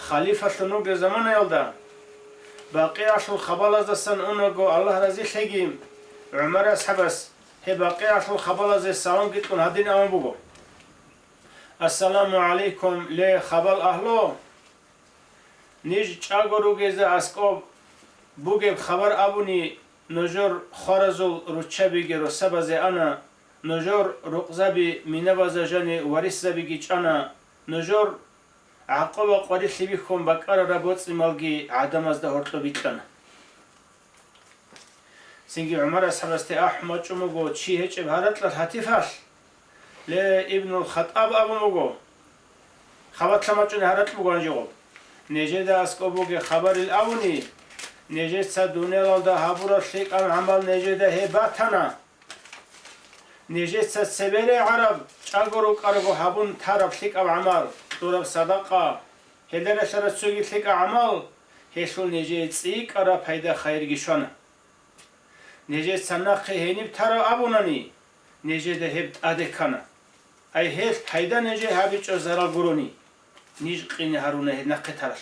خلیفه نوگ زمان یلده باقی عشل خبال از دستن اونگو الله رضی خیگیم عمر اصحاب است هی باقی عشل خبال از سلام گیت کن هدین اون بگو السلام علیکم لی خبال اهلو نیج چاگو رو گیزه اسکو بوگه خبر ابونی نجور خارزول روچه بگی رو سبز انا نجور رقزبی مینه بازجانی وریس بگی چانا نجور عقب قریخی بکن بکار ربوت مالگی عدم از ده هرتلو بیتن سنگی عمر اصحاب است احمد چو مگو چی هیچ ابهارت لد حتیفش لی ابن الخطاب ابو مگو خبت لما چون هرت مگو نجو نجه ده اسکو بگی خبر الاونی نجه صد دونه لال ده هبورا شلیک ام عمل نجه ده هباتنا نجه صد سبیل عرب چاگرو کرگو هبون طرف شلیک ام عمل دورب صدقه هدر شرط سوگی شلیک عمل هشول نجه چیک ارا پیدا خیرگیشانه نجه سنقی هنیب ترا ابونانی نجه ده هبت ادکانه ای هیت پیدا نجه هبیچ و زرال گرونی نیج قینی هرونه نقی ترش